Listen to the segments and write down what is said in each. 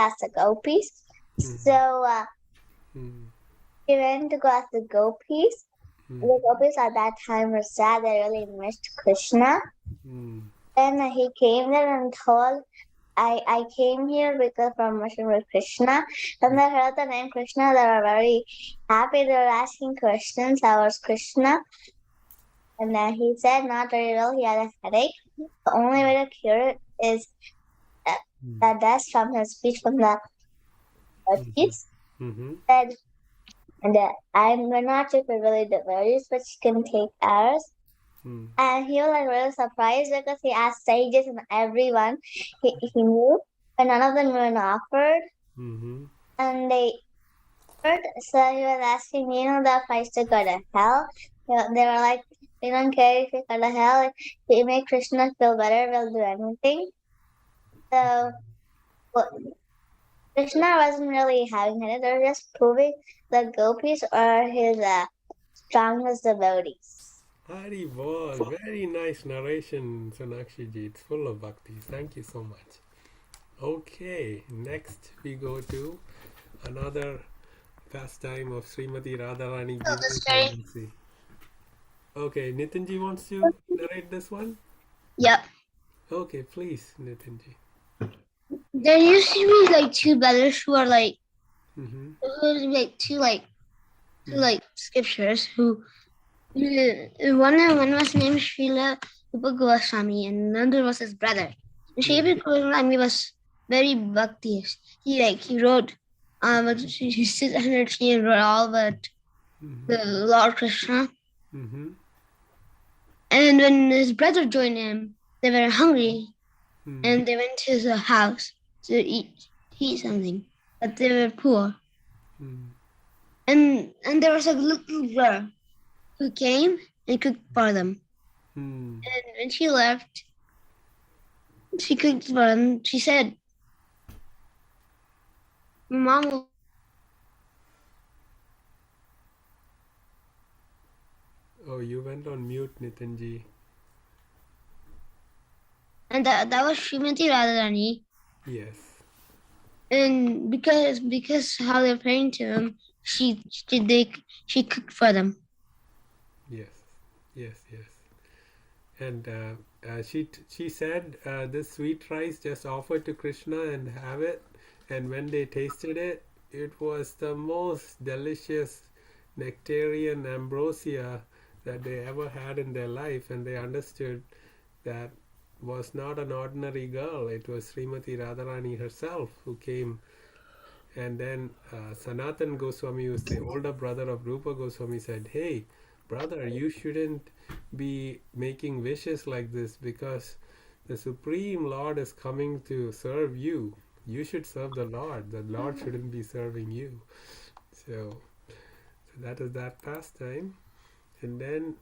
ask the gopis. So he went to go ask the gopis. The gopis at that time were sad. They really missed Krishna. Then he came there and told, I came here because from mission with Krishna. When they heard the name Krishna, they were very happy. They were asking questions. How was Krishna? And then he said, not very well. He had a headache. The only way to cure it is the dust from his speech from the teeth. Said, and we're not sure if we're really devotees, but she can take ours. And he was like really surprised because he asked sages and everyone he knew, but none of them were offered. And they heard, so he was asking, the price to go to hell. They were like, we don't care if you go to hell. If you make Krishna feel better, we'll do anything. So Krishna wasn't really having it. They were just proving the gopis are his strongest devotees. Haribol, very nice narration, Sonakshi ji. It's full of bhakti. Thank you so much. Okay, next we go to another pastime of Srimati Radharani. Okay, Nitinji wants to narrate this one? Yep. Okay, please, Nitinji. There used to be like two brothers who are like, two scriptures who, one was named Srila Rupa Goswami and another was his brother. Srila Goswami was very bhakti. He wrote, he sits under a tree and wrote all about the Lord Krishna. And when his brother joined him, they were hungry and they went to his house to eat something, but they were poor. And there was a little girl who came and cooked for them. And when she left, she cooked for them. She said, "Mom will." Oh, you went on mute, Nitinji. And that was Srimati Radharani. Yes. And because how they're praying to him, she cooked for them. Yes. And she said this sweet rice, just offer to Krishna and have it. And when they tasted it, it was the most delicious nectarian ambrosia that they ever had in their life, and they understood that was not an ordinary girl. It was Srimati Radharani herself who came. And then Sanatan Goswami, who's the older brother of Rupa Goswami, said, "Hey, brother, you shouldn't be making wishes like this because the Supreme Lord is coming to serve you. You should serve the Lord. The Lord shouldn't be serving you." So that is that pastime. And then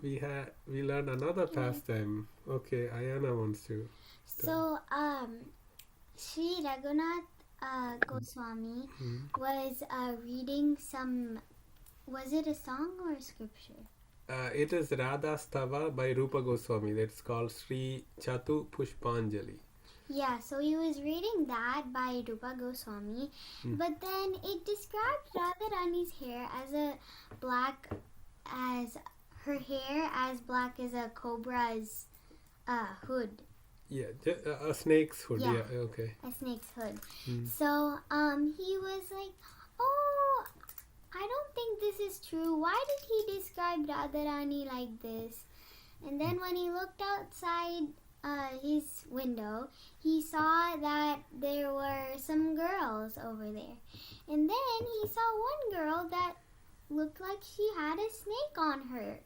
we learned another pastime. Okay, Ayana wants to. So, Sri Raghunath Goswami was reading some. Was it a song or a scripture? It is Radha Stava by Rupa Goswami. That's called Sri Chatu Pushpanjali. Yeah, so he was reading that by Rupa Goswami, but then it described Radharani's hair her hair as black as a cobra's hood. Yeah, a snake's hood. Yeah, okay. A snake's hood. So he was like, "Oh, I don't think this is true. Why did he describe Radharani like this?" And then when he looked outside his window, he saw that there were some girls over there. And then he saw one girl that looked like she had a snake on her.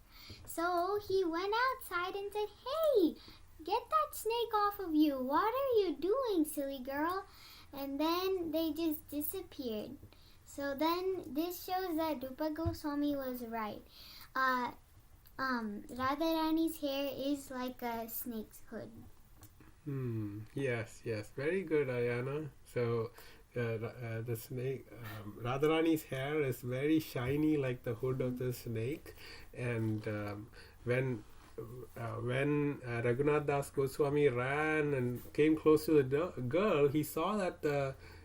So he went outside and said, "Hey, get that snake off of you. What are you doing, silly girl?" And then they just disappeared. So then this shows that Rupa Goswami was right. Radharani's hair is like a snake's hood. Yes. Very good, Ayana. So the snake, Radharani's hair is very shiny like the hood of the snake. And when Raghunath Das Goswami ran and came close to the girl, he saw that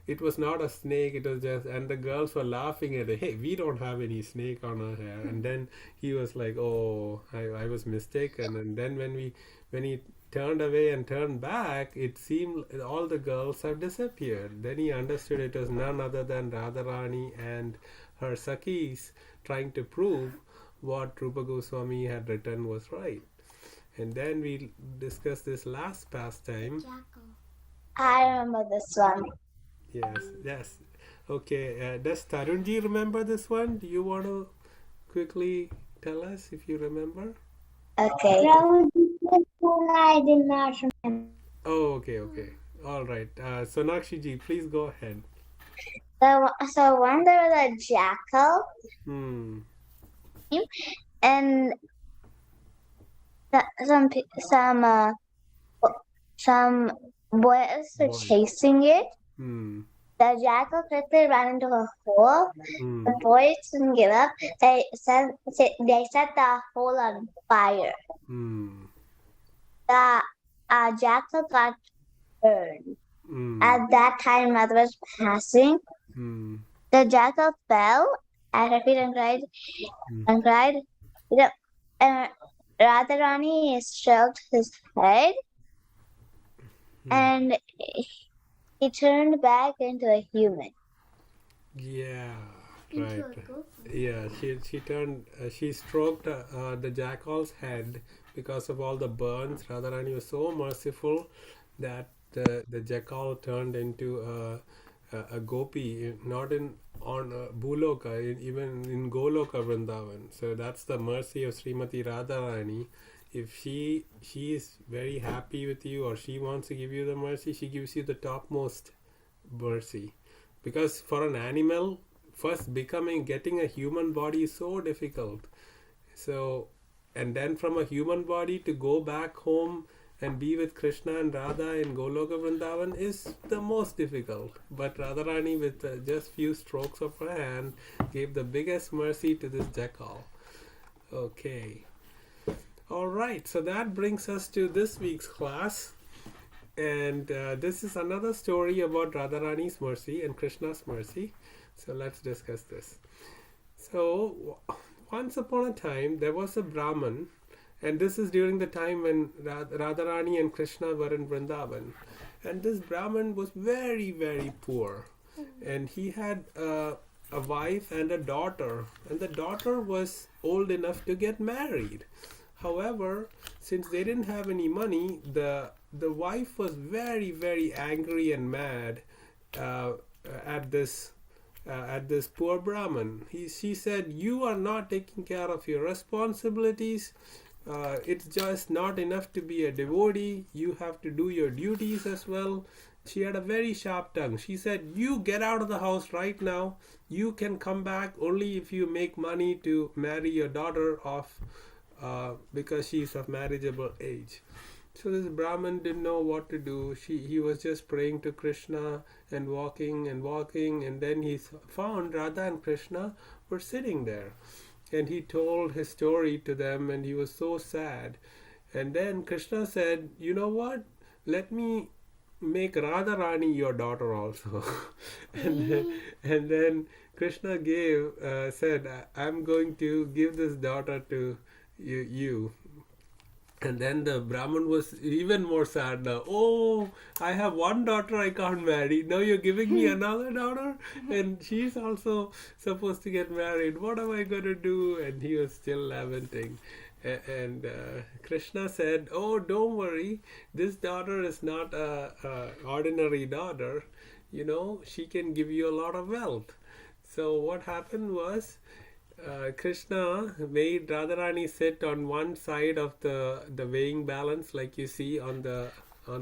it was not a snake, it was just, and the girls were laughing at it. Hey, we don't have any snake on our hair. And then he was like, oh, I was mistaken. And then when he turned away and turned back, it seemed all the girls have disappeared. Then he understood it was none other than Radharani and her Sakhis trying to prove what Rupa Goswami had written was right. And then we discussed this last pastime. Jackal. I remember this one. Yes. Okay, does Tarunji remember this one? Do you want to quickly tell us if you remember? Okay. No, this one I did not remember. Oh, okay. All right. Sonakshi ji, please go ahead. So one there was a jackal, and some boys were chasing it. The jackal quickly ran into a hole. The boys didn't give up. They set the hole on fire. The jackal got burned. At that time, mother was passing. The jackal fell at her feet and cried. And Radharani stroked his head, and he turned back into a human. Yeah, right. Yeah, she turned. She stroked the jackal's head because of all the burns. Radharani was so merciful that the jackal turned into a gopi, not on Bhuloka, even in Goloka Vrindavan. So that's the mercy of Srimati Radharani. If she is very happy with you, or she wants to give you the mercy, she gives you the topmost mercy. Because for an animal, first getting a human body is so difficult. So, and then from a human body to go back home and be with Krishna and Radha in Goloka Vrindavan is the most difficult. But Radharani, with just few strokes of her hand, gave the biggest mercy to this jackal. Okay. All right. So that brings us to this week's class. And this is another story about Radharani's mercy and Krishna's mercy. So let's discuss this. So once upon a time, there was a Brahmin. And this is during the time when Radharani and Krishna were in Vrindavan. And this Brahmin was very, very poor. And he had a wife and a daughter. And the daughter was old enough to get married. However, since they didn't have any money, the wife was very, very angry and mad at this poor Brahmin. She said, "You are not taking care of your responsibilities. It's just not enough to be a devotee. You have to do your duties as well." She had a very sharp tongue. She said, "You get out of the house right now. You can come back only if you make money to marry your daughter off because she's of marriageable age." So this Brahmin didn't know what to do. He was just praying to Krishna and walking, and then he found Radha and Krishna were sitting there. And he told his story to them, and he was so sad. And then Krishna said, "You know what? Let me make Radharani your daughter also." and then Krishna said, "I'm going to give this daughter to you." And then the Brahmin was even more sad now. "Oh, I have one daughter I can't marry. Now you're giving me another daughter? And she's also supposed to get married. What am I going to do?" And he was still lamenting. And Krishna said, "Oh, don't worry. This daughter is not a ordinary daughter. You know, she can give you a lot of wealth." So what happened was, Krishna made Radharani sit on one side of the weighing balance, like you see on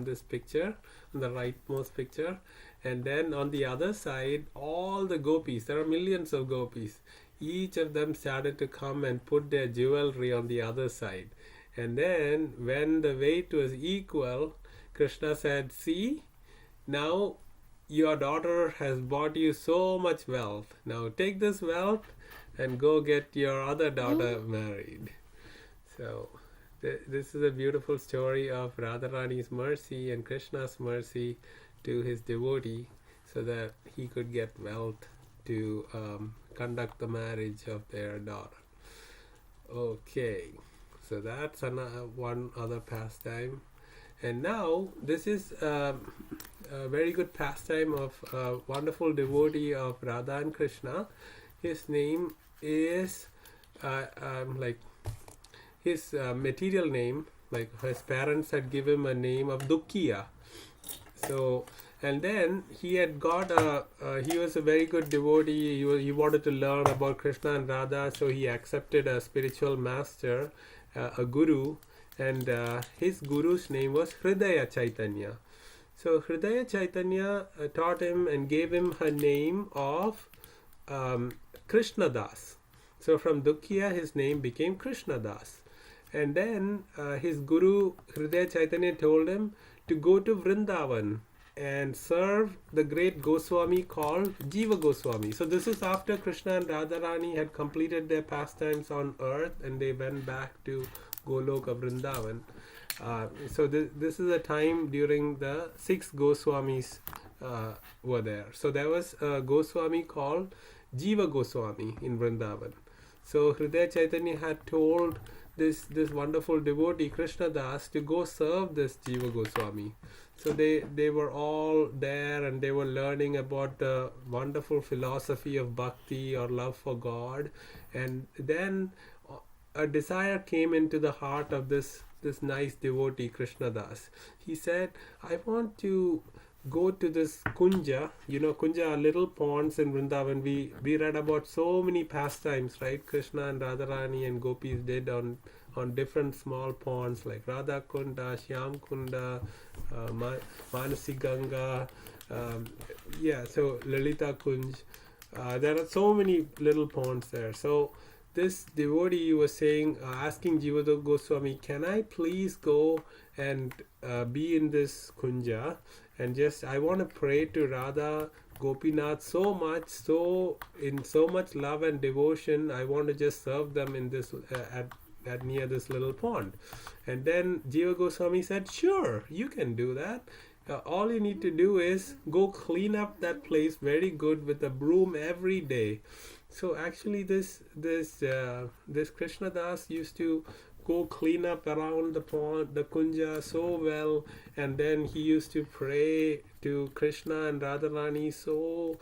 this picture, on the rightmost picture, and then on the other side, all the gopis. There are millions of gopis. Each of them started to come and put their jewelry on the other side, and then when the weight was equal, Krishna said, "See, now your daughter has brought you so much wealth. Now take this wealth and go get your other daughter married." So this is a beautiful story of Radharani's mercy and Krishna's mercy to his devotee. so that he could get wealth to conduct the marriage of their daughter. Okay, so that's one other pastime. And now this is a very good pastime of a wonderful devotee of Radha and Krishna. His name is like his material name, like his parents had given him a name of Dukkiya. So, and then he had got he was a very good devotee. He wanted to learn about Krishna and Radha, so he accepted a spiritual master, a guru, and his guru's name was Hridaya Chaitanya. So Hridaya Chaitanya taught him and gave him a name of Krishna Das. So from Dukkiya, his name became Krishna Das. And then his guru Hridaya Chaitanya told him to go to Vrindavan and serve the great Goswami called Jiva Goswami. So this is after Krishna and Radharani had completed their pastimes on earth and they went back to Goloka Vrindavan. So this is a time during the 6 Goswamis were there. So there was a Goswami called Jiva Goswami in Vrindavan. So Hridaya Chaitanya had told this wonderful devotee Krishna Das to go serve this Jiva Goswami. So they were all there and they were learning about the wonderful philosophy of bhakti or love for God. And then a desire came into the heart of this nice devotee Krishna Das. He said, I want to go to this Kunja. You know, Kunja are little ponds in Vrindavan. We read about so many pastimes, right? Krishna and Radharani and gopis did on different small ponds like Radha Kunda, Shyam Kunda, Manasi Ganga, so Lalita Kunj. There are so many little ponds there. So this devotee was saying, asking Jiva Goswami, can I please go and be in this Kunja and I want to pray to Radha Gopinath so much, in so much love and devotion, I want to just serve them in this at near this little pond. And then Jiva Goswami said, sure, you can do that. All you need to do is go clean up that place very good with a broom every day. So actually this Krishna Das used to go clean up around the pond, the Kunja so well, and then he used to pray to Krishna and Radharani so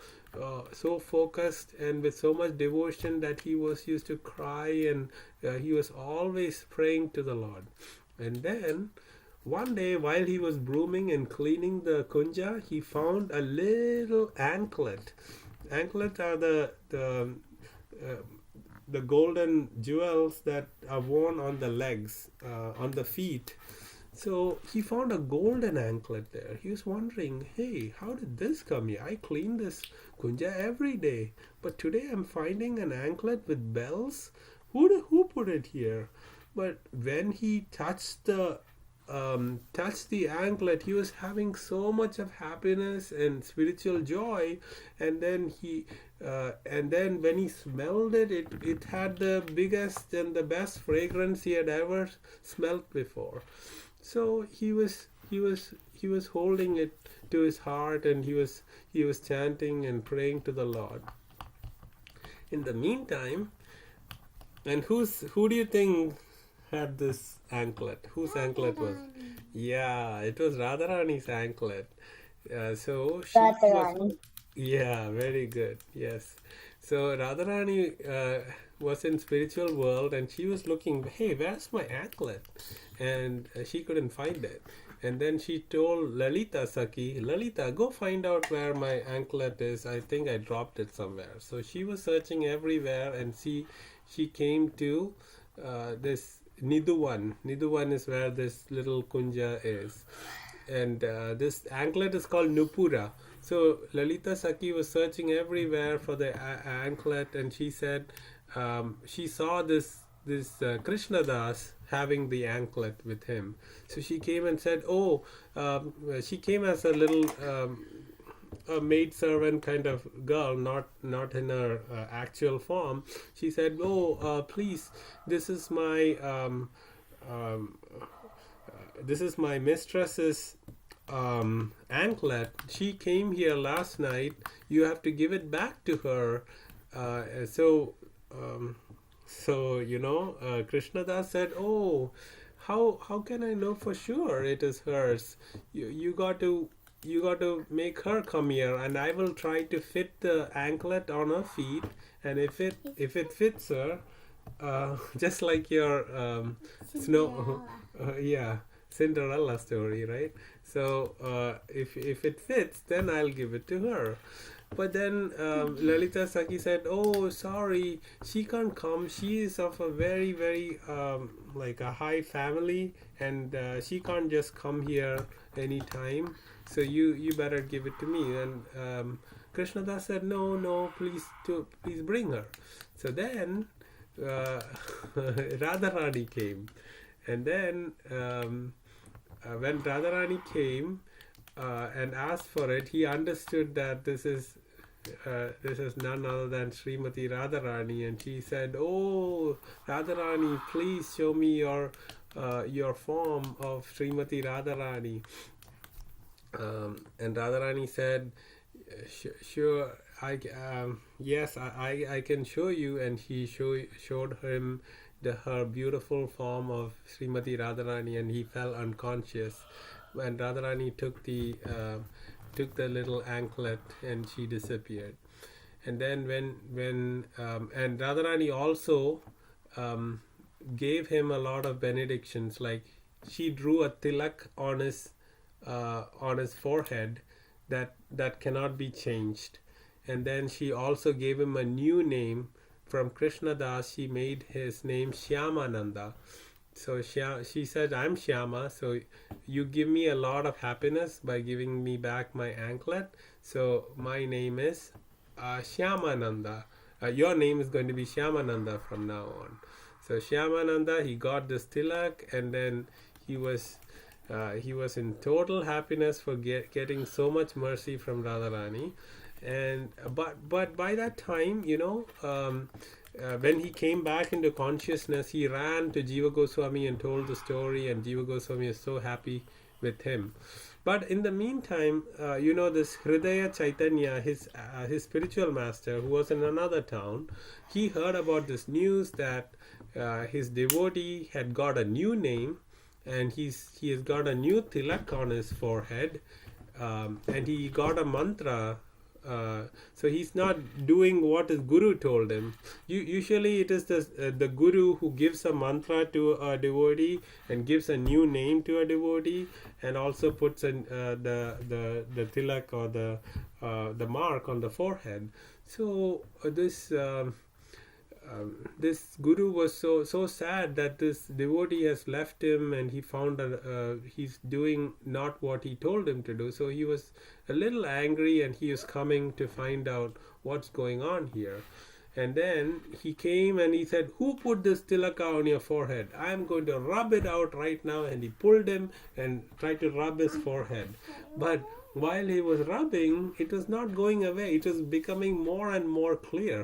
focused and with so much devotion that he was used to cry, and he was always praying to the Lord. And then one day while he was brooming and cleaning the Kunja, he found a little anklet. Anklets are the golden jewels that are worn on the legs, on the feet. So he found a golden anklet there. He was wondering, hey, how did this come here? I clean this Kunja every day, but today I'm finding an anklet with bells. Who put it here? But when he touched the anklet, he was having so much of happiness and spiritual joy, and then when he smelled it, it had the biggest and the best fragrance he had ever smelled before. So he was holding it to his heart, and he was chanting and praying to the Lord. In the meantime, and who do you think had this anklet? Whose anklet was? Yeah, it was Radharani's anklet. So she was, yeah, very good. Yes. So Radharani was in spiritual world, and she was looking, hey, where's my anklet? And she couldn't find it. And then she told Lalita Saki, Lalita, go find out where my anklet is. I think I dropped it somewhere. So she was searching everywhere, and she came to this Niduvan. Niduvan is where this little Kunja is. And this anklet is called Nupura. So Lalita Saki was searching everywhere for the anklet, and she said she saw this Krishna Das having the anklet with him. So she came and said, she came as a little a maid servant kind of girl, not in her actual form. She said, please, this is my mistress's Anklet, she came here last night. You have to give it back to her. So, Krishnadas said, "Oh, how can I know for sure it is hers? You got to make her come here, and I will try to fit the anklet on her feet, and if it fits her, just like your snow, yeah, Cinderella story, right? So if it fits, then I'll give it to her." But then Lalita Saki said, "Oh, sorry, she can't come. She is of a very, very like a high family, and she can't just come here anytime. So you better give it to me." And Krishnadas said, "No, no, please bring her." So then Radharani came, and then when Radharani came and asked for it, he understood that this is none other than Srimati Radharani, and she said, "Oh, Radharani, please show me your form of Srimati Radharani." And Radharani said, "Sure, yes, I can show you." And he showed him her beautiful form of Srimati Radharani, and he fell unconscious. And Radharani took the little anklet, and she disappeared. And then when and Radharani also gave him a lot of benedictions, like she drew a tilak on his forehead that cannot be changed. And then she also gave him a new name. From Krishna Das, she made his name Shyamananda. So she said, "I'm Shyama, so you give me a lot of happiness by giving me back my anklet. So my name is Shyamananda. Your name is going to be Shyamananda from now on." So Shyamananda, he got this tilak, and then he was in total happiness for getting so much mercy from Radharani. And but by that time, when he came back into consciousness, he ran to Jiva Goswami and told the story, and Jiva Goswami is so happy with him. But in the meantime, this Hridaya Chaitanya, his spiritual master, who was in another town, he heard about this news that his devotee had got a new name, and he has got a new tilak on his forehead, and he got a mantra. So he's not doing what his guru told him. Usually it is the guru who gives a mantra to a devotee and gives a new name to a devotee, and also puts the tilak or the mark on the forehead. So this guru was so sad that this devotee has left him, and he found he's doing not what he told him to do. So he was a little angry, and he was coming to find out what's going on here. And then he came and he said, "Who put this tilaka on your forehead? I'm going to rub it out right now." And he pulled him and tried to rub his forehead. But while he was rubbing, it was not going away. It was becoming more and more clear.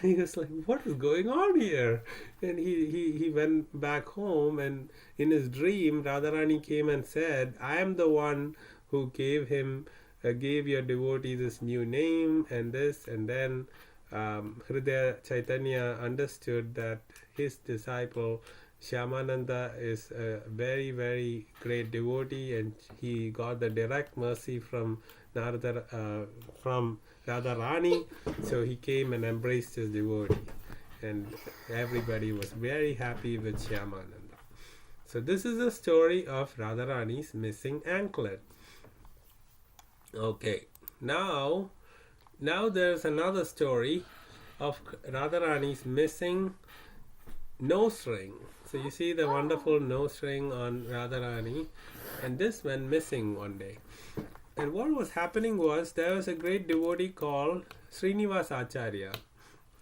He was like, "What is going on here?" And he went back home, and in his dream, Radharani came and said, "I am the one who gave your devotee this new name and this." And then Hridaya Chaitanya understood that his disciple Shyamananda is a very, very great devotee, and he got the direct mercy from Radharani. So he came and embraced his devotee, and everybody was very happy with Shyamananda. So this is the story of Radharani's missing anklet. Okay, now there's another story of Radharani's missing nose ring. So you see the wonderful nose ring on Radharani, and this went missing one day. And what was happening was, there was a great devotee called Srinivas Acharya.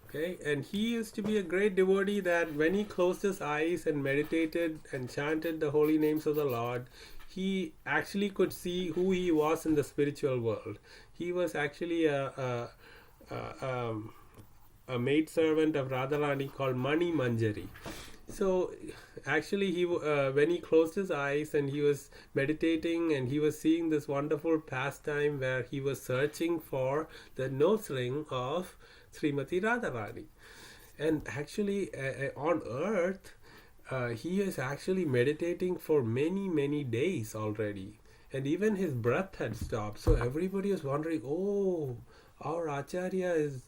Okay, and he used to be a great devotee that when he closed his eyes and meditated and chanted the holy names of the Lord, he actually could see who he was in the spiritual world. He was actually a maidservant of Radharani called Mani Manjari. So actually when he closed his eyes and he was meditating and he was seeing this wonderful pastime where he was searching for the nose ring of Srimati Radharani. And actually on earth he is actually meditating for many days already, and even his breath had stopped. So everybody is wondering, oh, our Acharya is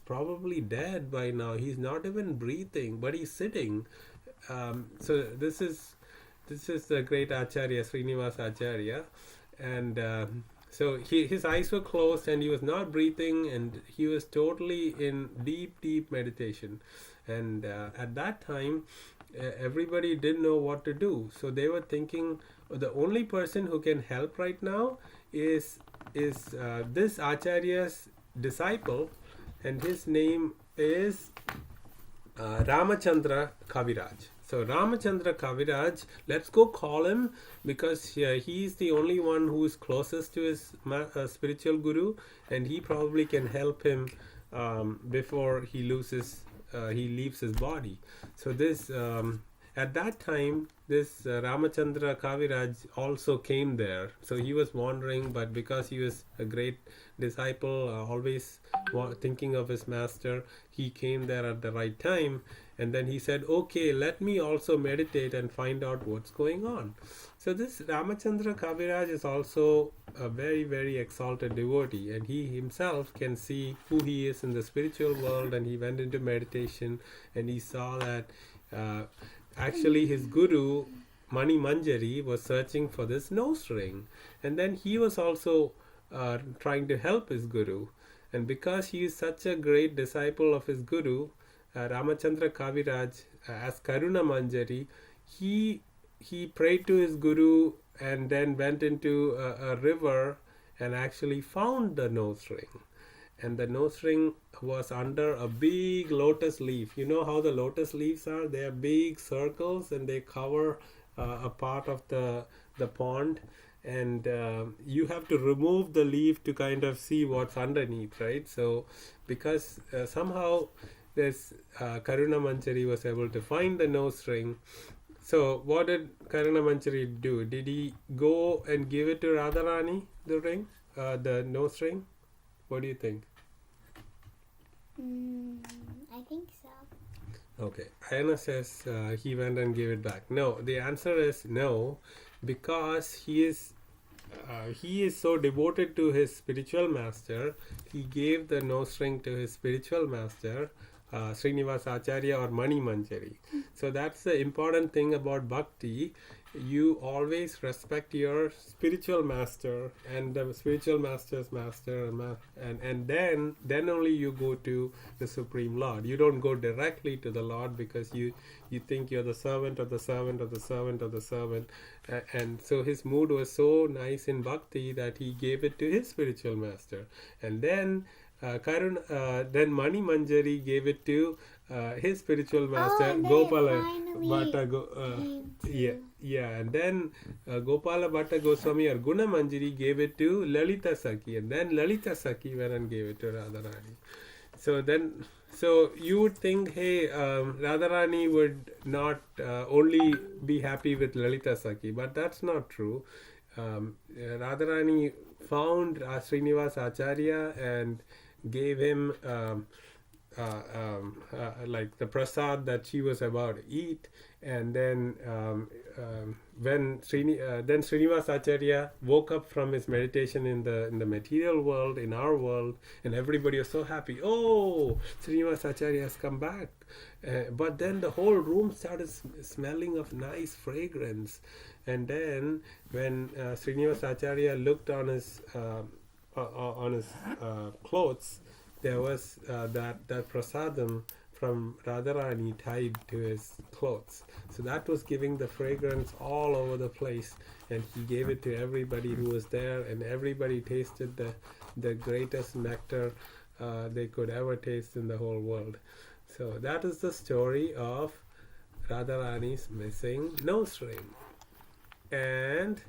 probably dead by now. He's not even breathing, but he's sitting. So this is the great Acharya, Srinivas Acharya, and so his eyes were closed and he was not breathing, and he was totally in deep meditation. And at that time, everybody didn't know what to do. So they were thinking, "Oh, the only person who can help right now is this Acharya's disciple, and his name is Ramachandra Kaviraj." So Ramachandra Kaviraj, let's go call him, because he's the only one who is closest to his spiritual guru, and he probably can help him before he leaves his body. So this at that time, this Ramachandra Kaviraj also came there. So he was wandering, but because he was a great disciple, always thinking of his master, he came there at the right time. And then he said, okay, let me also meditate and find out what's going on. So this Ramachandra Kaviraj is also a very exalted devotee, and he himself can see who he is in the spiritual world, and he went into meditation and he saw that actually his guru Mani Manjari was searching for this nose ring, and then he was also trying to help his guru. And because he is such a great disciple of his guru, Ramachandra Kaviraj, as Karuna Manjari, he prayed to his guru and then went into a river and actually found the nose ring. And the nose ring was under a big lotus leaf. You know how the lotus leaves are? They are big circles and they cover a part of the pond. And you have to remove the leaf to kind of see what's underneath, right? So because somehow this Karuna Manjari was able to find the nose ring. So what did Karuna Manjari do? Did he go and give it to Radharani, the ring, the nose ring? What do you think? I think so. Okay, Ayana says he went and gave it back. No, the answer is no, because he is so devoted to his spiritual master. He gave the nose ring to his spiritual master, Srinivas Acharya or Mani Manjari. So that's the important thing about bhakti. You always respect your spiritual master and the spiritual master's master, and then only you go to the Supreme Lord. You don't go directly to the Lord because you think you're the servant of the servant of the servant of the servant. And so his mood was so nice in bhakti that he gave it to his spiritual master. And then then Mani Manjari gave it to his spiritual master, and then Gopala finally Bhatta. And then Gopala Bhatta Goswami or Guna Manjari gave it to Lalita Sakhi, and then Lalita Sakhi went and gave it to Radharani. So you would think, hey, Radharani would not only be happy with Lalita Sakhi, but that's not true. Radharani found Srinivas Acharya and gave him like the prasad that she was about to eat, and then when then Srinivas Acharya woke up from his meditation in the material world, in our world, and everybody was so happy. Oh, Srinivas Acharya has come back. But then the whole room started smelling of nice fragrance, and then when Srinivas Acharya looked on his clothes, there was that prasadam from Radharani tied to his clothes. So that was giving the fragrance all over the place, and he gave it to everybody who was there, and everybody tasted the greatest nectar they could ever taste in the whole world. So that is the story of Radharani's missing nose ring. And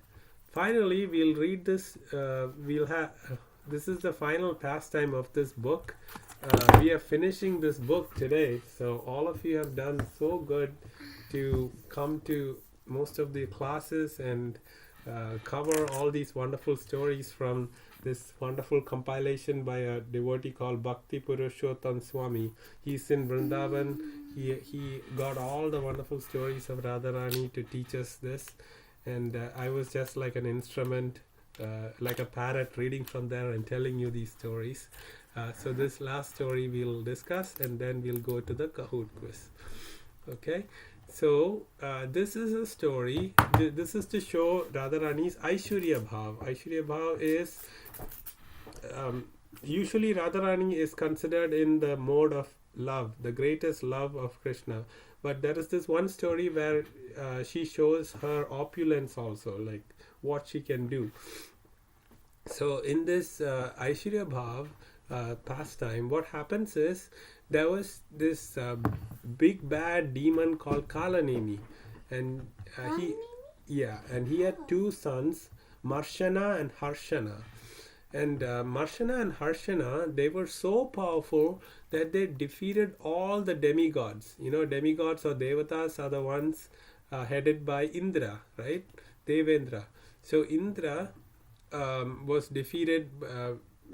finally, we'll read this. This is the final pastime of this book. we are finishing this book today. So all of you have done so good to come to most of the classes and cover all these wonderful stories from this wonderful compilation by a devotee called Bhakti Purushottam Swami. He's in Vrindavan. He got all the wonderful stories of Radharani to teach us this, and I was just like an instrument, like a parrot reading from there and telling you these stories. So this last story we'll discuss, and then we'll go to the Kahoot quiz. Okay, so this is a story. This is to show Radharani's Aishwarya Bhav. Aishwarya Bhav is usually Radharani is considered in the mode of love, the greatest love of Krishna. But there is this one story where she shows her opulence also, like what she can do. So in this Aishwarya Bhav pastime, what happens is there was this big bad demon called Kalanemi, and he had two sons, Marshana and Harshana. And Marshana and Harshana, they were so powerful that they defeated all the demigods. You know, demigods or devatas are the ones headed by Indra, right? Devendra. So Indra was defeated,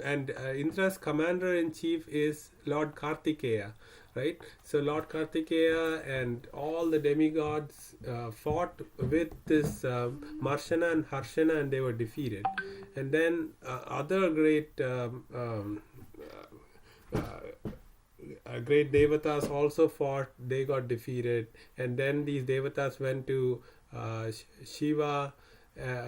and Indra's commander-in-chief is Lord Kartikeya, right? So Lord Kartikeya and all the demigods fought with this Marshana and Harshana, and they were defeated. And then other great great devatas also fought. They got defeated, and then these devatas went to Shiva,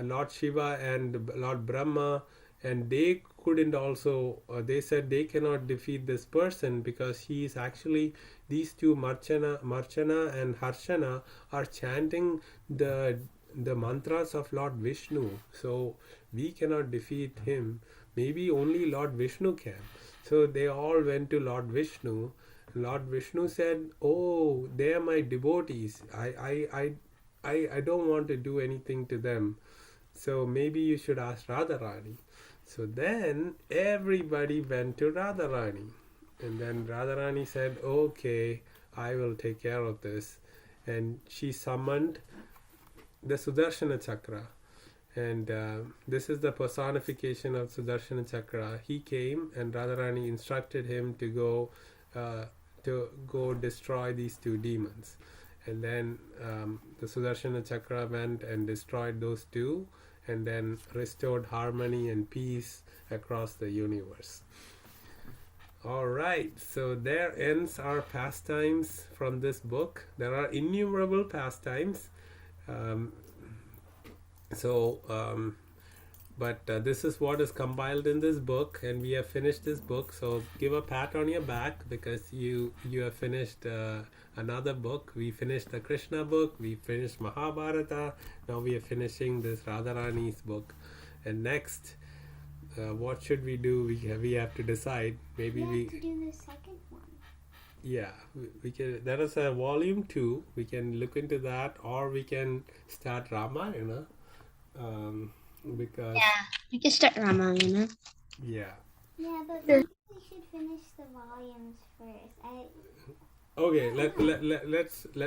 Lord Shiva and Lord Brahma, and they couldn't also. They said they cannot defeat this person because he is actually, these two Marchana and Harshana are chanting the mantras of Lord Vishnu, so we cannot defeat him. Maybe only Lord Vishnu can. So they all went to Lord Vishnu. Lord Vishnu said, "Oh, they are my devotees. I don't want to do anything to them. So maybe you should ask Radharani." So then everybody went to Radharani. And then Radharani said, "Okay, I will take care of this." And she summoned the Sudarshana Chakra. And this is the personification of Sudarshana Chakra. He came, and Radharani instructed him to go destroy these two demons. And then the Sudarshana Chakra went and destroyed those two, and then restored harmony and peace across the universe. All right, so there ends our pastimes from this book. There are innumerable pastimes. But this is what is compiled in this book, and we have finished this book. So give a pat on your back because you have finished another book. We finished the Krishna book, we finished Mahabharata, now we are finishing this Radharani's book. And next, what should we do? We have to decide. Maybe we have to do the second one. Yeah, we can. There is a volume 2. We can look into that, or we can start Ramayana. Because we can start Ramayana. Yeah, but maybe we should finish the volumes first. Okay, let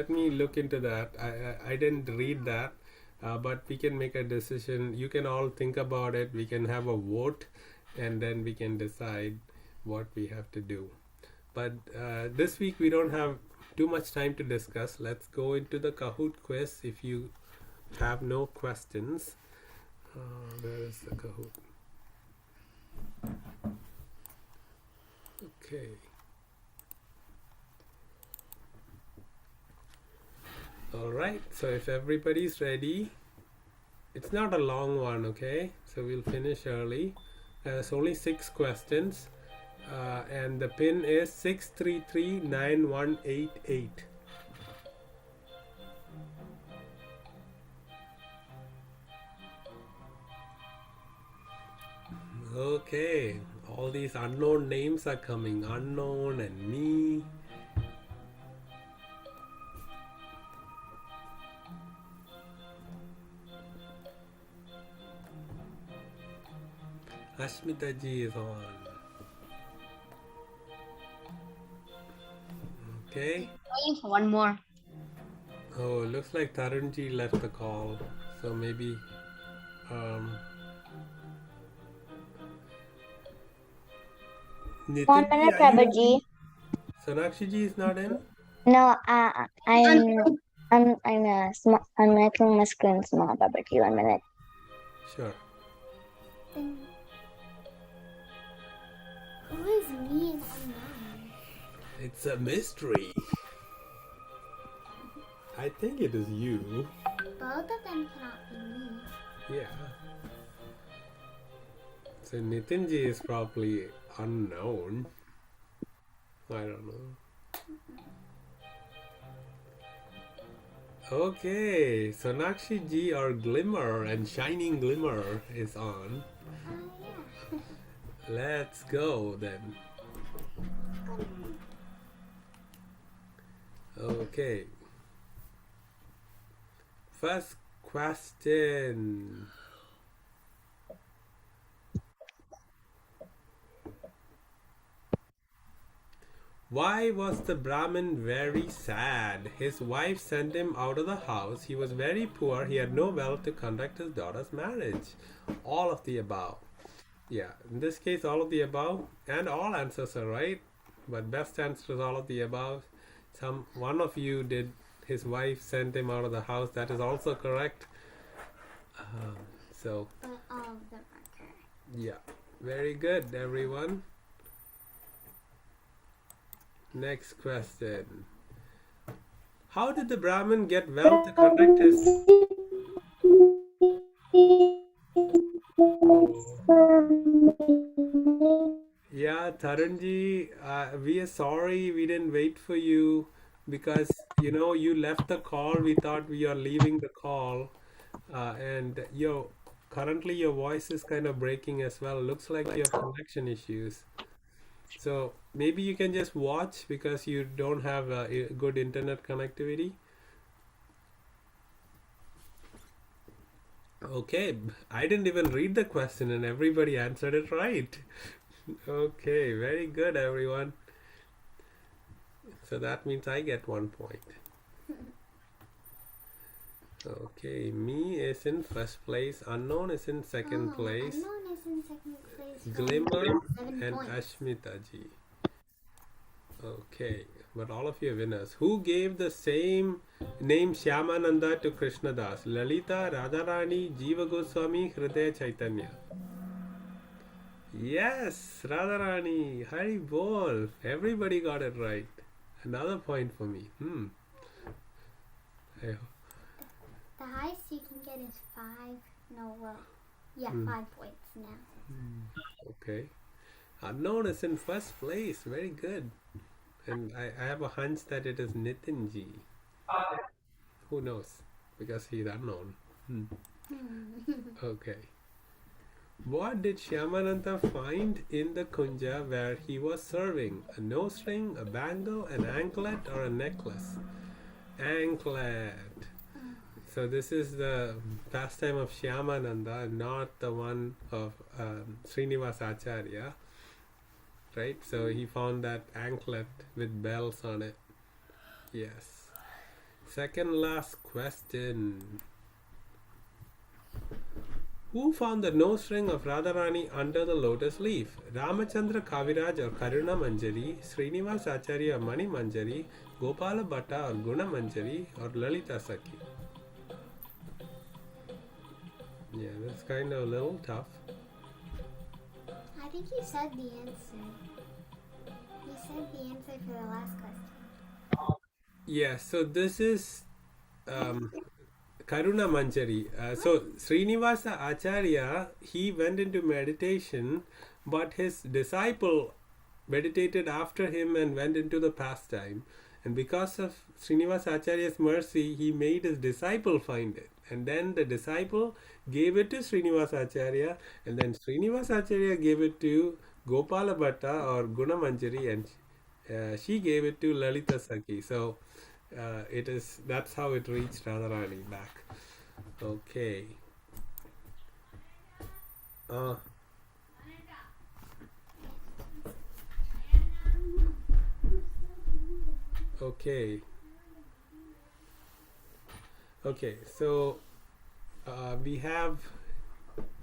me look into that. I didn't read that, but we can make a decision. You can all think about it. We can have a vote, and then we can decide what we have to do. But this week we don't have too much time to discuss. Let's go into the Kahoot quiz. If you have no questions, where is the Kahoot? Okay. All right, so if everybody's ready, it's not a long one, okay? So we'll finish early. It's only 6 questions, and the pin is 6339188. Okay, all these unknown names are coming. Unknown and me. Ashmita ji is on. Okay. Waiting for one more. Oh, looks like Tarunji left the call. So maybe um, 1 Nitinji, minute, are you? Prabhaji. Sonakshi ji is not in? No, I'm making my screen small, Prabhaji. 1 minute. Sure. Then who is me and unknown? It's a mystery. I think it is you. Both of them cannot be me. Yeah. So Nitinji is probably unknown. I don't know. Okay, Sonakshi ji or Glimmer and Shining Glimmer is on. Yeah. Let's go then. Okay. First question. Why was the Brahmin very sad? His wife sent him out of the house. He was very poor. He had no wealth to conduct his daughter's marriage. All of the above. Yeah, in this case, all of the above, and all answers are right. But best answer is all of the above. One of you did. His wife sent him out of the house. That is also correct. So But all of them are correct. yeah, very good, everyone. Next question. How did the Brahmin get wealth to conduct his... Yeah, Tarunji, we are sorry we didn't wait for you because you left the call. We thought we are leaving the call, and currently your voice is kind of breaking as well. Looks like you have connection issues. So maybe you can just watch because you don't have a good internet connectivity. Okay, I didn't even read the question and everybody answered it right. Okay, very good, everyone. So that means I get 1 point. Okay, me is in first place, unknown is in second place, Unknown is in second place. Glimmer 7 and points. Ashmita ji. Okay, but all of you are winners. Who gave the same name Shyamananda to Krishnadas? Lalita, Radharani, Jiva Goswami, Hridaya Chaitanya. Yes, Radharani, Hari Bol. Everybody got it right. Another point for me. I The highest you can get is 5. No, well, yeah, 5 points now. Okay. Unknown is in first place. Very good. And I have a hunch that it is Nitinji. Who knows? Because he's unknown. Okay. What did Shyamananda find in the kunja where he was serving? A nose ring, a bangle, an anklet, or a necklace? Anklet. So this is the pastime of Shyamananda, not the one of Srinivasa Acharya. Right? So he found that anklet with bells on it. Yes. Second last question. Who found the nose ring of Radharani under the lotus leaf? Ramachandra Kaviraj or Karuna Manjari, Srinivas Acharya or Mani Manjari, Gopala Bhatta or Guna Manjari, or Lalita Sakhi? Yeah, that's kind of a little tough. I think you said the answer. You said the answer for the last question. Yeah, so this is Karuna Manjari. So Srinivasa Acharya, he went into meditation, but his disciple meditated after him and went into the pastime. And because of Srinivasa Acharya's mercy, he made his disciple find it. And then the disciple gave it to Srinivasa Acharya, and then Srinivasa Acharya gave it to Gopala Bhatta or Guna Manjari, and she gave it to Lalita Sakhi. So that's how it reached Radharani back. Okay. Okay. Okay, so we have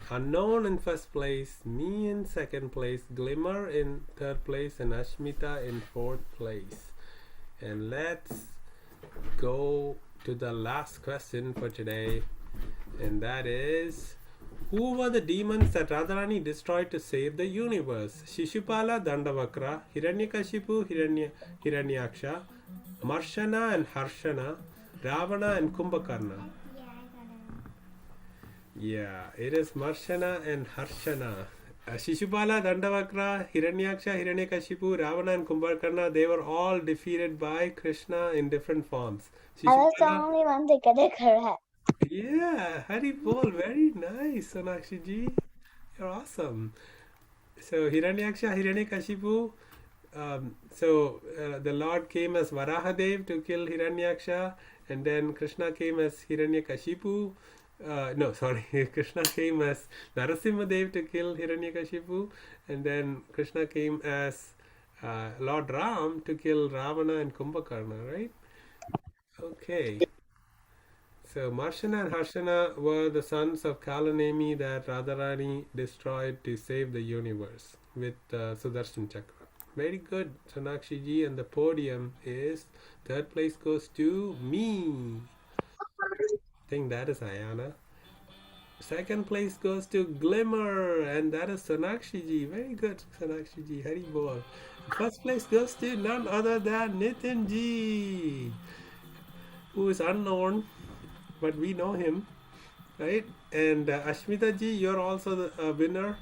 Unknown in first place, me in second place, Glimmer in third place, and Ashmita in fourth place. And let's go to the last question for today, and that is, who were the demons that Radharani destroyed to save the universe? Shishupala, Dandavakra, Hiranyakashipu, Hiranyaksha, Marshana and Harshana, Ravana and Kumbhakarna. Yeah, I got it. Yeah, it is Marshana and Harshana. Shishupala, Dandavakra, Hiranyaksha, Hiranyakashipu, Ravana and Kumbhakarna, they were all defeated by Krishna in different forms. I was the Shishupala, only one to get it correct. yeah, Hari Bol, very nice, Sonakshi ji. You're awesome. So Hiranyaksha, Hiranyakashipu. The Lord came as Varahadev to kill Hiranyaksha, and then Krishna came as Hiranyakashipu. No, sorry, Krishna came as Narasimhadev to kill Hiranyakashipu, and then Krishna came as Lord Ram to kill Ravana and Kumbhakarna, right? Okay. So Marshana and Harshana were the sons of Kalanemi that Radharani destroyed to save the universe with Sudarshan Chakra. Very good, Sonakshi ji, and the podium is third place goes to me. I think that is Ayana. Second place goes to Glimmer, and that is Sonakshi ji. Very good, Sonakshi ji. Hari Bol. First place goes to none other than Nitin ji, who is unknown, but we know him, right? And Ashmita ji, you're also the winner.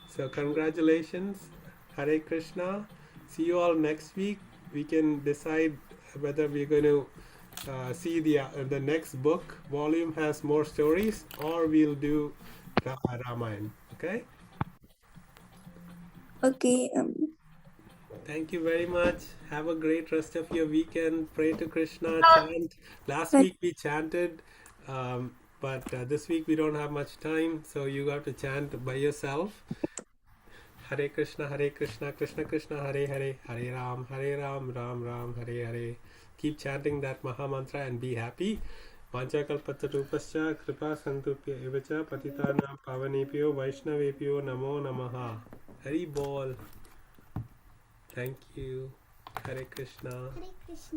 So congratulations. Hare Krishna. See you all next week. We can decide whether we're going to see the next book volume has more stories, or we'll do Ramayana. Okay. Okay. Thank you very much. Have a great rest of your weekend. Pray to Krishna. Chant. Last week we chanted, but this week we don't have much time, so you got to chant by yourself. Hare Krishna, Krishna Krishna, Hare Hare, Hare Ram, Ram Ram, Hare Hare. Keep chanting that Maha Mantra and be happy. Vanchakalpatarupascha kripa santupya evacha patitanam pavanepyo vaishnavepyo namo namaha. Hari Bol. Thank you. Hare Krishna. Hare Krishna.